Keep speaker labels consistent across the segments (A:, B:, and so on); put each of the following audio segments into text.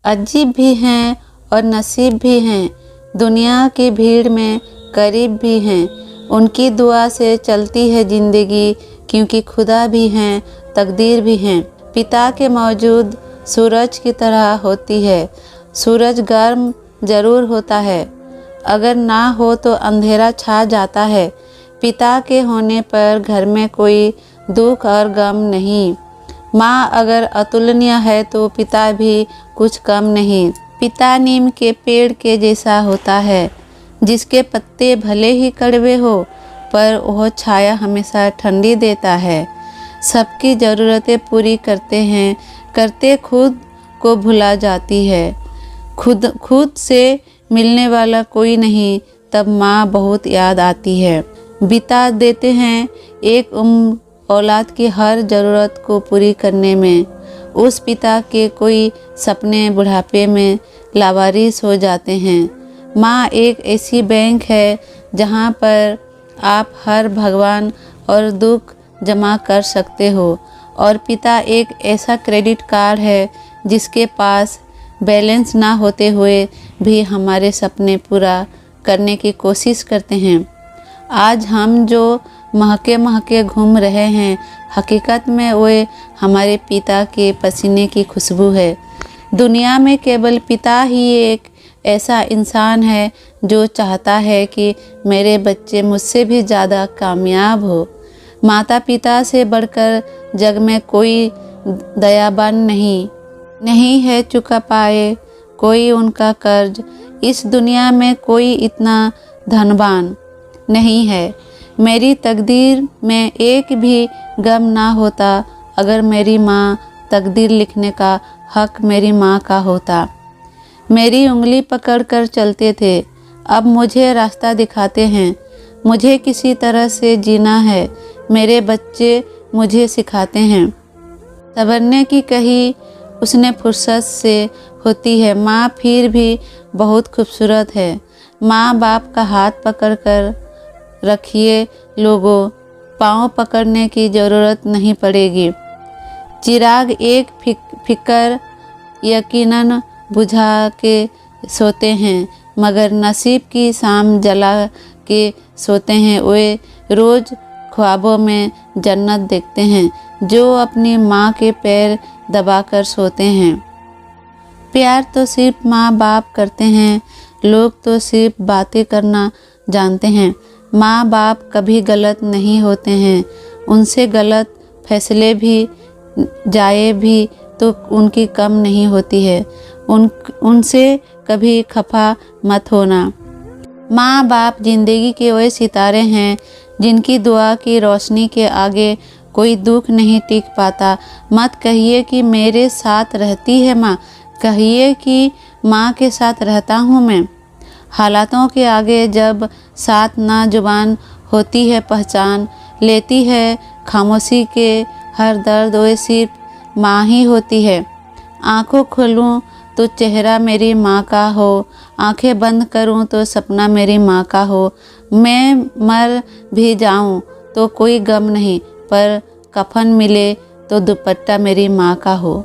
A: अजीब भी हैं और नसीब भी हैं, दुनिया की भीड़ में करीब भी हैं। उनकी दुआ से चलती है ज़िंदगी, क्योंकि खुदा भी हैं, तकदीर भी हैं। पिता के मौजूद सूरज की तरह होती है। सूरज गर्म ज़रूर होता है, अगर ना हो तो अंधेरा छा जाता है। पिता के होने पर घर में कोई दुख और गम नहीं। माँ अगर अतुलनीय है तो पिता भी कुछ कम नहीं। पिता नीम के पेड़ के जैसा होता है, जिसके पत्ते भले ही कड़वे हो, पर वह छाया हमेशा ठंडी देता है। सबकी ज़रूरतें पूरी करते हैं, करते खुद को भुला जाती है। खुद से मिलने वाला कोई नहीं, तब माँ बहुत याद आती है। बिता देते हैं एक उम्र औलाद की हर ज़रूरत को पूरी करने में। उस पिता के कोई सपने बुढ़ापे में लावारिस हो जाते हैं। माँ एक ऐसी बैंक है जहाँ पर आप हर भगवान और दुख जमा कर सकते हो, और पिता एक ऐसा क्रेडिट कार्ड है जिसके पास बैलेंस ना होते हुए भी हमारे सपने पूरा करने की कोशिश करते हैं। आज हम जो महके महके घूम रहे हैं, हकीकत में वे हमारे पिता के पसीने की खुशबू है। दुनिया में केवल पिता ही एक ऐसा इंसान है जो चाहता है कि मेरे बच्चे मुझसे भी ज़्यादा कामयाब हो। माता पिता से बढ़कर जग में कोई दयावान नहीं है चुका पाए कोई उनका कर्ज। इस दुनिया में कोई इतना धनवान नहीं है। मेरी तकदीर में एक भी गम ना होता अगर मेरी माँ तकदीर लिखने का हक मेरी माँ का होता। मेरी उंगली पकड़ कर चलते थे, अब मुझे रास्ता दिखाते हैं। मुझे किसी तरह से जीना है, मेरे बच्चे मुझे सिखाते हैं। संवरने की कही उसने फुर्सत से होती है। माँ फिर भी बहुत खूबसूरत है। माँ बाप का हाथ पकड़ कर रखिए लोगों, पाँव पकड़ने की ज़रूरत नहीं पड़ेगी। चिराग एक फिकर यकीनन बुझा के सोते हैं, मगर नसीब की शाम जला के सोते हैं। वे रोज़ ख्वाबों में जन्नत देखते हैं, जो अपनी माँ के पैर दबाकर सोते हैं। प्यार तो सिर्फ माँ बाप करते हैं, लोग तो सिर्फ बातें करना जानते हैं। माँ बाप कभी गलत नहीं होते हैं, उनसे गलत फैसले भी जाए भी तो उनकी कम नहीं होती है। उनसे कभी खफा मत होना। माँ बाप जिंदगी के वे सितारे हैं जिनकी दुआ की रोशनी के आगे कोई दुख नहीं टिक पाता। मत कहिए कि मेरे साथ रहती है माँ, कहिए कि माँ के साथ रहता हूँ मैं। हालातों के आगे जब साथ ना जुबान होती है, पहचान लेती है खामोशी के हर दर्द, वे सिर्फ माँ ही होती है। आँखों खोलूँ तो चेहरा मेरी माँ का हो, आंखें बंद करूँ तो सपना मेरी माँ का हो। मैं मर भी जाऊँ तो कोई गम नहीं, पर कफन मिले तो दुपट्टा मेरी माँ का हो।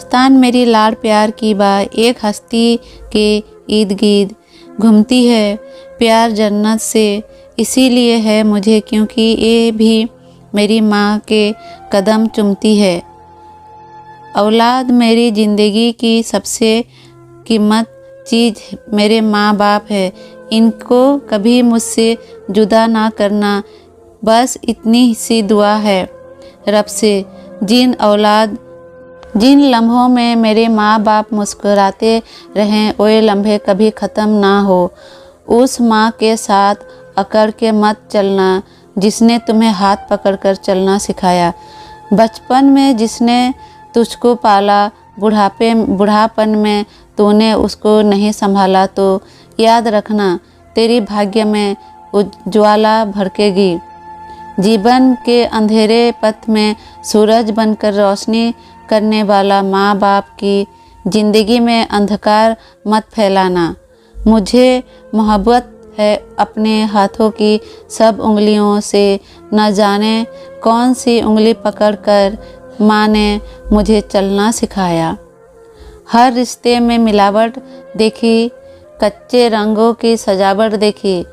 A: स्थान मेरी लाड़ प्यार की बा, एक हस्ती के इर्द गिर्द घूमती है। प्यार जन्नत से इसीलिए है मुझे, क्योंकि ये भी मेरी माँ के कदम चूमती है। औलाद मेरी ज़िंदगी की सबसे कीमत चीज़ मेरे माँ बाप है। इनको कभी मुझसे जुदा ना करना, बस इतनी सी दुआ है रब से। जिन लम्हों में मेरे माँ बाप मुस्कुराते रहें, वे लम्हे कभी ख़त्म ना हो। उस माँ के साथ अकड़ के मत चलना जिसने तुम्हें हाथ पकड़कर चलना सिखाया। बचपन में जिसने तुझको पाला, बुढ़ापन में तूने उसको नहीं संभाला, तो याद रखना तेरी भाग्य में उज्ज्वला भड़केगी। जीवन के अंधेरे पथ में सूरज बनकर रोशनी करने वाला माँ बाप की ज़िंदगी में अंधकार मत फैलाना। मुझे मोहब्बत है अपने हाथों की सब उंगलियों से, न जाने कौन सी उंगली पकड़कर माँ ने मुझे चलना सिखाया। हर रिश्ते में मिलावट देखी, कच्चे रंगों की सजावट देखी।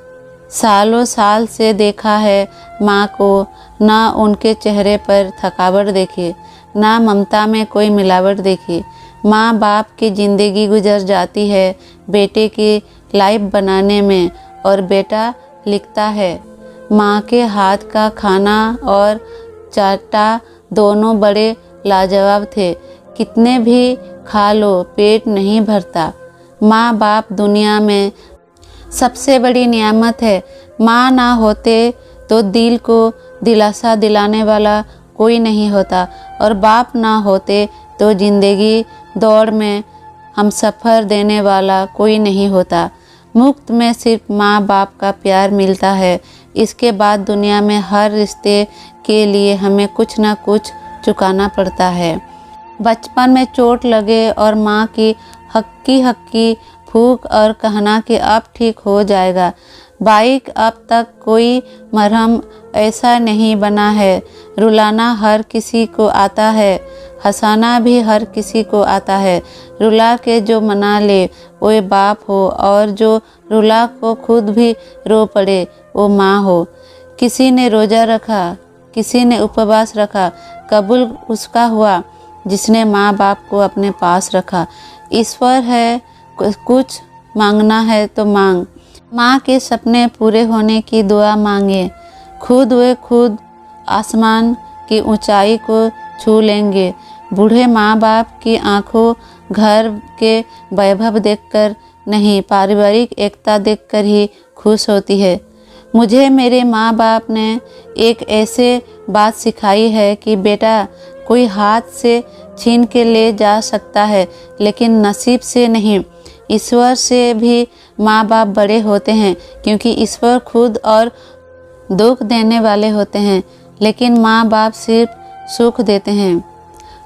A: सालों साल से देखा है माँ को, ना उनके चेहरे पर थकावट देखी, ना ममता में कोई मिलावट देखी। माँ बाप की ज़िंदगी गुजर जाती है बेटे की लाइफ बनाने में, और बेटा लिखता है माँ के हाथ का खाना और चाटा दोनों बड़े लाजवाब थे, कितने भी खा लो पेट नहीं भरता। माँ बाप दुनिया में सबसे बड़ी नियामत है। माँ ना होते तो दिल को दिलासा दिलाने वाला कोई नहीं होता, और बाप ना होते तो ज़िंदगी दौड़ में हम सफ़र देने वाला कोई नहीं होता। मुफ्त में सिर्फ माँ बाप का प्यार मिलता है। इसके बाद दुनिया में हर रिश्ते के लिए हमें कुछ ना कुछ चुकाना पड़ता है। बचपन में चोट लगे और माँ की हक्की फूंक और कहना कि अब ठीक हो जाएगा। बाइक अब तक कोई मरहम ऐसा नहीं बना है। रुलाना हर किसी को आता है, हंसाना भी हर किसी को आता है। रुला के जो मना ले वो बाप हो, और जो रुला को खुद भी रो पड़े वो माँ हो। किसी ने रोज़ा रखा, किसी ने उपवास रखा, कबूल उसका हुआ जिसने माँ बाप को अपने पास रखा। ईश्वर है, कुछ मांगना है तो मांग। माँ के सपने पूरे होने की दुआ मांगे। खुद आसमान की ऊंचाई को छू लेंगे। बूढ़े माँ बाप की आंखों घर के वैभव देखकर नहीं, पारिवारिक एकता देखकर ही खुश होती है। मुझे मेरे माँ बाप ने एक ऐसे बात सिखाई है कि बेटा, कोई हाथ से छीन के ले जा सकता है लेकिन नसीब से नहीं। ईश्वर से भी माँ बाप बड़े होते हैं, क्योंकि ईश्वर खुद और दुख देने वाले होते हैं, लेकिन माँ बाप सिर्फ सुख देते हैं।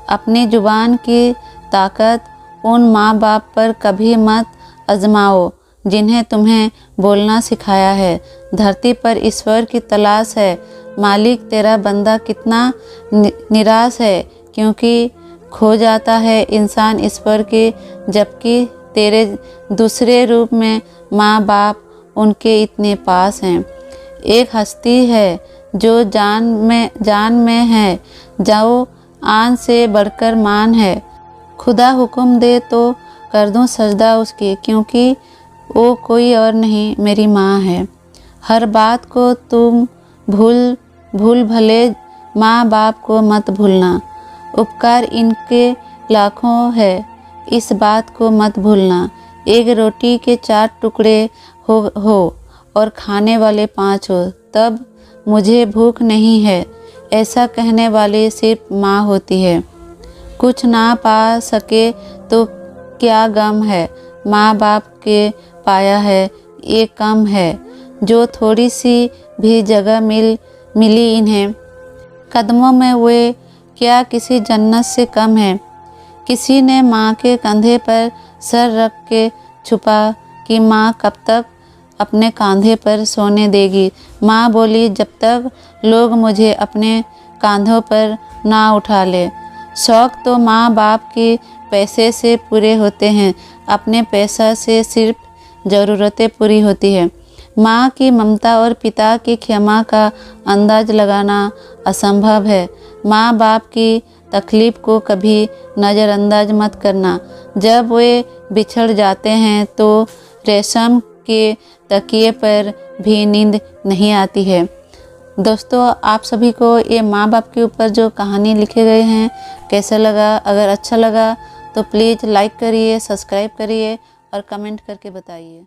A: अपनी जुबान की ताकत उन माँ बाप पर कभी मत आजमाओ जिन्हें तुम्हें बोलना सिखाया है। धरती पर ईश्वर की तलाश है। मालिक तेरा बंदा कितना निराश है, क्योंकि खो जाता है इंसान ईश्वर के, जबकि तेरे दूसरे रूप में माँ बाप उनके इतने पास हैं। एक हस्ती है जो जान में है, जाओ आन से बढ़कर मान है। खुदा हुक्म दे तो कर दूं सजदा उसकी, क्योंकि वो कोई और नहीं, मेरी माँ है। हर बात को तुम भूल भले, माँ बाप को मत भूलना। उपकार इनके लाखों है, इस बात को मत भूलना। एक रोटी के 4 टुकड़े हो और खाने वाले 5 हो, तब मुझे भूख नहीं है, ऐसा कहने वाली सिर्फ माँ होती है। कुछ ना पा सके तो क्या गम है, माँ बाप के पाया है ये कम है। जो थोड़ी सी भी जगह मिली इन्हें कदमों में, वे क्या किसी जन्नत से कम है। किसी ने माँ के कंधे पर सर रख के छुपा कि माँ कब तक अपने कंधे पर सोने देगी। माँ बोली, जब तक लोग मुझे अपने कंधों पर ना उठा ले। शौक़ तो माँ बाप के पैसे से पूरे होते हैं, अपने पैसा से सिर्फ ज़रूरतें पूरी होती है। माँ की ममता और पिता की क्षमा का अंदाज लगाना असंभव है। माँ बाप की तकलीफ़ को कभी नज़रअंदाज मत करना। जब वे बिछड़ जाते हैं तो रेशम के तकिए पर भी नींद नहीं आती है। दोस्तों, आप सभी को ये माँ बाप के ऊपर जो कहानी लिखे गए हैं कैसा लगा? अगर अच्छा लगा तो प्लीज़ लाइक करिए, सब्सक्राइब करिए और कमेंट करके बताइए।